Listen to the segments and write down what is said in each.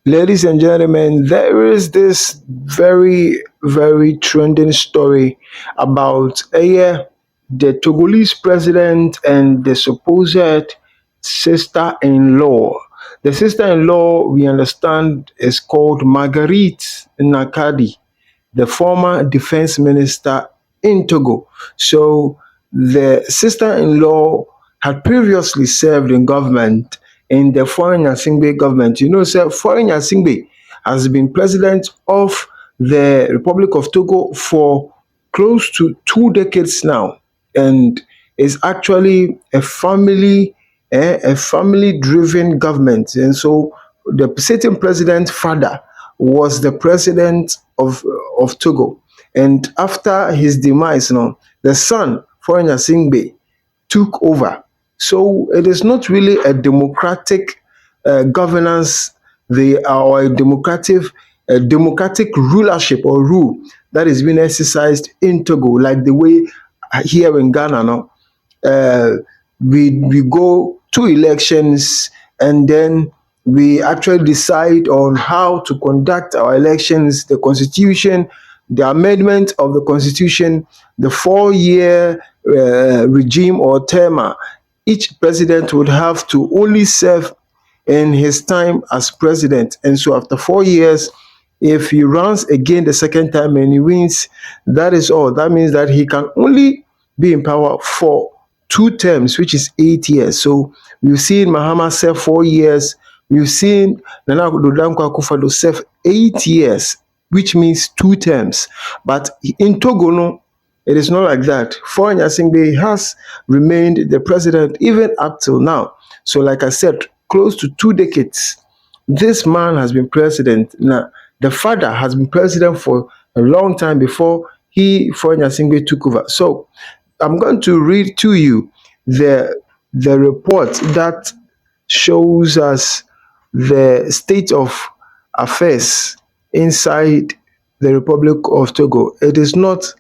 Ladies and gentlemen, there is this very trending story about the Togolese president and the supposed sister-in-law. The sister-in-law, we understand, is called Marguerite Gnakadé, the former defense minister in Togo. So the sister-in-law had previously served in government in the Faure Gnassingbé government. You know, sir, Faure Gnassingbé has been president of the Republic of Togo for close to 2 decades now, and is actually a family driven government. And so the sitting president's father was the president of Togo. And after his demise, now the son, Faure Gnassingbé, took over. So it is not really a democratic governance, or a democratic rulership or rule that is being exercised in Togo, like the way here in Ghana now. Uh, we go to elections, and then we actually decide on how to conduct our elections, the constitution, the amendment of the constitution, the 4 year regime or term. Each president would have to only serve in his time as president. And so after 4 years, if he runs again the second time and he wins, that is all. That means that he can only be in power for 2 terms, which is 8 years. So we've seen Mahama serve 4 years. We've seen Nana Akufo Addo serve 8 years, which means 2 terms. But in Togo, no, it is not like that. Faure Gnassingbé has remained the president even up till now. So, like I said, close to 2 decades, this man has been president. Now, the father has been president for a long time before Faure Gnassingbé, took over. So, I'm going to read to you the report that shows us the state of affairs inside the Republic of Togo. It is not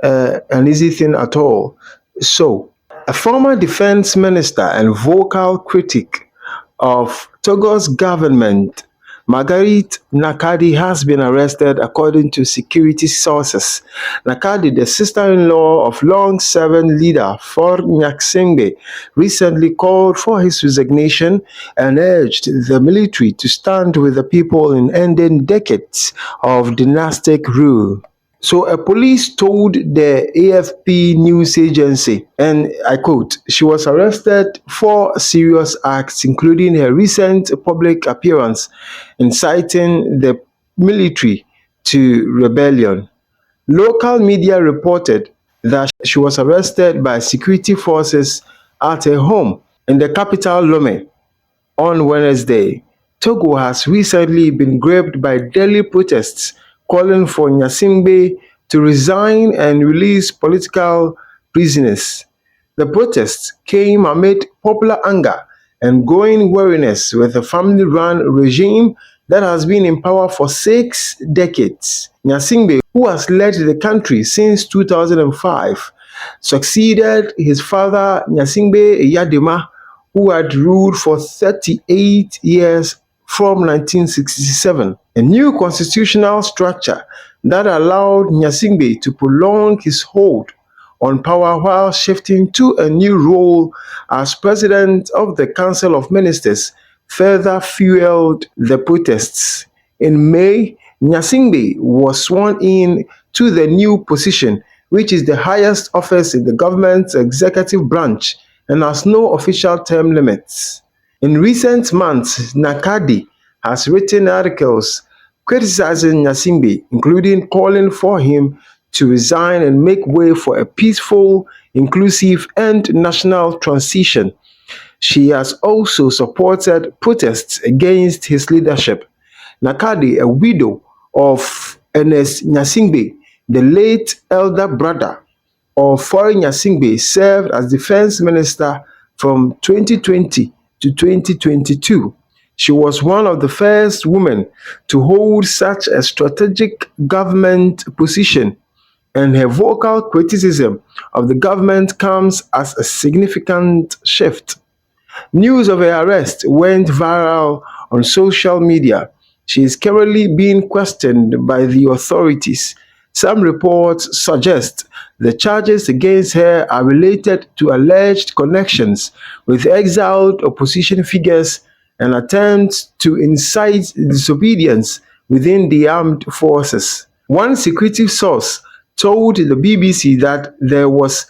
an easy thing at all. So, a former defense minister and vocal critic of Togo's government, Marguerite Gnakadé, has been arrested according to security sources. Nakadi, the sister-in-law of long-serving leader Faure Gnassingbé, recently called for his resignation and urged the military to stand with the people in ending decades of dynastic rule. So a police told the AFP news agency, and I quote, she was arrested for serious acts, including her recent public appearance inciting the military to rebellion. Local media reported that she was arrested by security forces at her home in the capital Lomé on Wednesday. Togo has recently been gripped by daily protests calling for Gnassingbé to resign and release political prisoners. The protests came amid popular anger and growing weariness with a family-run regime that has been in power for 6 decades. Gnassingbé, who has led the country since 2005, succeeded his father Gnassingbé Eyadema, who had ruled for 38 years from 1967. A new constitutional structure that allowed Gnassingbé to prolong his hold on power while shifting to a new role as president of the Council of Ministers further fueled the protests. In May, Gnassingbé was sworn in to the new position, which is the highest office in the government's executive branch and has no official term limits. In recent months, Nakadi has written articles criticizing Gnassingbé, including calling for him to resign and make way for a peaceful, inclusive, and national transition. She has also supported protests against his leadership. Nakadi, a widow of Ernest Gnassingbé, the late elder brother of Faure Gnassingbé, served as defense minister from 2020 to 2022. She was one of the first women to hold such a strategic government position, and her vocal criticism of the government comes as a significant shift. News of her arrest went viral on social media, She is currently being questioned by the authorities. Some reports suggest the charges against her are related to alleged connections with exiled opposition figures and attempts to incite disobedience within the armed forces. One secretive source told the BBC that there was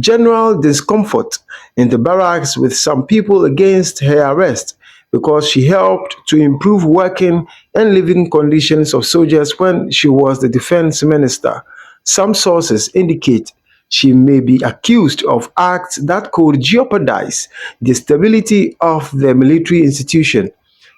general discomfort in the barracks with some people against her arrest because she helped to improve working and living conditions of soldiers when she was the defense minister. Some sources indicate she may be accused of acts that could jeopardize the stability of the military institution.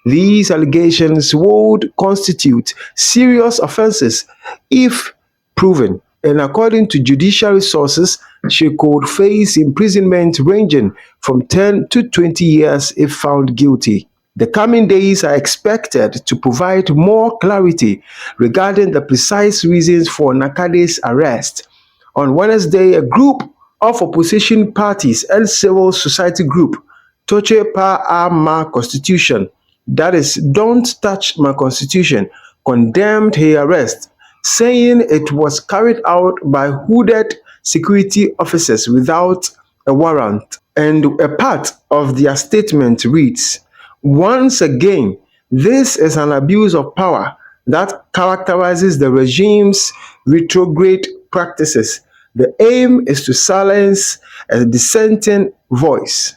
These allegations would constitute serious offenses if proven, and according to judiciary sources, she could face imprisonment ranging from 10 to 20 years if found guilty. The coming days are expected to provide more clarity regarding the precise reasons for Gnakade's arrest. On Wednesday, a group of opposition parties and civil society group, Toche Pa Ma Constitution, that is, Don't Touch My Constitution, condemned her arrest, saying it was carried out by hooded security officers without a warrant. And a part of their statement reads, once again, this is an abuse of power that characterizes the regime's retrograde practices. The aim is to silence a dissenting voice.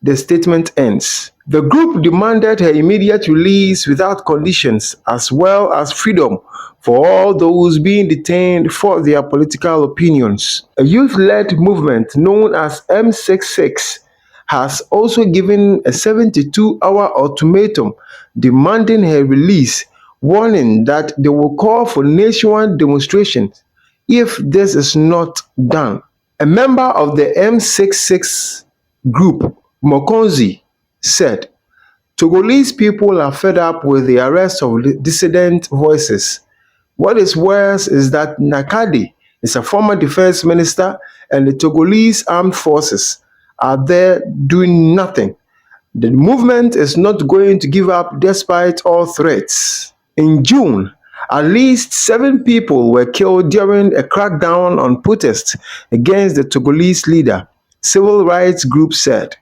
The statement ends. The group demanded her immediate release without conditions, as well as freedom for all those being detained for their political opinions. A youth-led movement known as M66 has also given a 72-hour ultimatum demanding her release, warning that they will call for nationwide demonstrations if this is not done. A member of the M66 group, Mokonzi, said, Togolese people are fed up with the arrest of dissident voices. What is worse is that Nakadi is a former defense minister and the Togolese armed forces are there doing nothing. The movement is not going to give up despite all threats. In June, at least 7 people were killed during a crackdown on protests against the Togolese leader, civil rights groups said.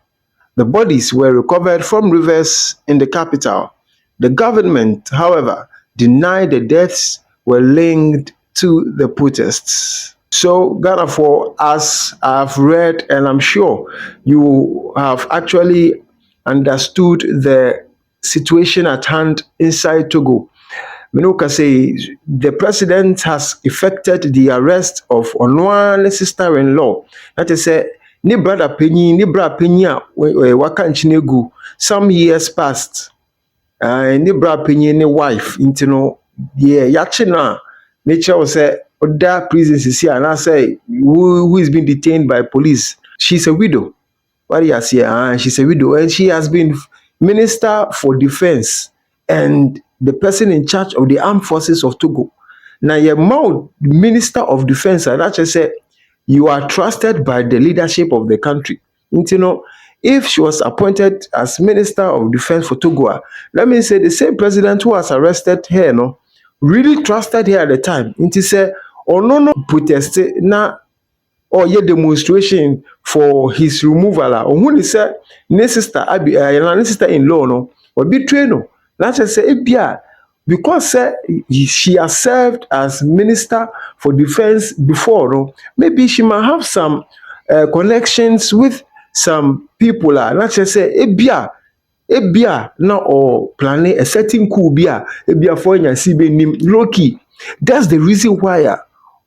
The bodies were recovered from rivers in the capital. The government, however, denied the deaths were linked to the protests. So, Ghana, for as I've read, and I'm sure you have actually understood the situation at hand inside Togo. Menoka say the president has effected the arrest of Onwan's sister-in-law. That is, ni brother penny, ni brother penny, waka nchinegu. Some years past, ni brother penny, ni wife, intino, yeah, yachina. Nature was say, other prisons is here, and I say, who is being detained by police? She's a widow. What do you say? She's a widow, and she has been Minister for Defense and the person in charge of the armed forces of Togo. Now, your Minister of Defense, and I just say, you are trusted by the leadership of the country. You know, if she was appointed as Minister of Defense for Togo, let me say the same president who has arrested her, no, really trusted her at the time. It say, or no protest na or ye demonstration for his removal. Or when he said, ne sister Abi, ne sister in law, no, or betray no. Let's just say, because she has served as Minister for Defense before, no, maybe she might have some connections with some people. Let's just say, ebia na or planning a certain coup bia ebia for Gnassingbé nim low key. That's the reason why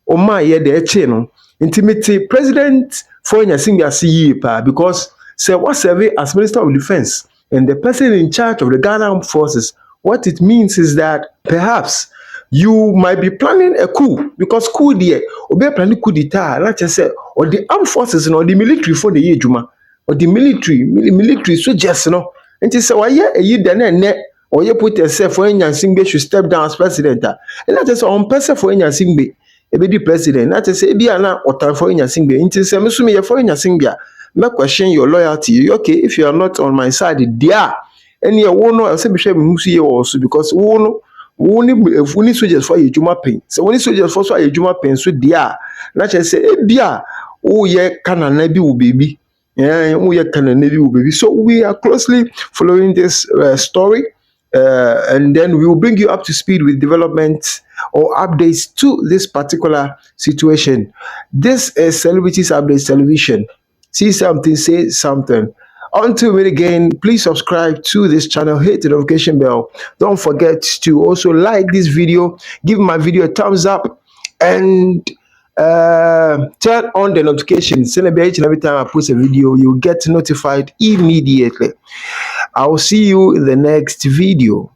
Oma ye the eche intimate president for Gnassingbé asi pa, because say what serve as Minister of Defense and the person in charge of the Ghana Armed Forces. What it means is that perhaps you might be planning a coup, because coup there or be planning coup d'etat, not just say or the armed forces or the military for the year juma or the military so just no. And say why ye then net or you put yourself for Gnassingbé should step down as president. And that is on person for Gnassingbé. Ebe the president, that is ebi ana otan for Gnassingbé. Inti say me sumi ye for Gnassingbé. Me question your loyalty. Okay, if you are not on my side, there And yeah, one no, I say, Michelle, Musi also because one. Woni soldiers for adwuma pen so woni soldiers for so adwuma pen so dia na che say ebia wo ye kanana bi wo baby wo ye kanana bi wo baby so we are closely following this story and then we will bring you up to speed with developments or updates to this particular situation. This is Celebrities Updates Television. See something, say something. Until we meet again, please subscribe to this channel, hit the notification bell. Don't forget to also like this video, give my video a thumbs up, and turn on the notifications. So each and every time I post a video, you'll get notified immediately. I will see you in the next video.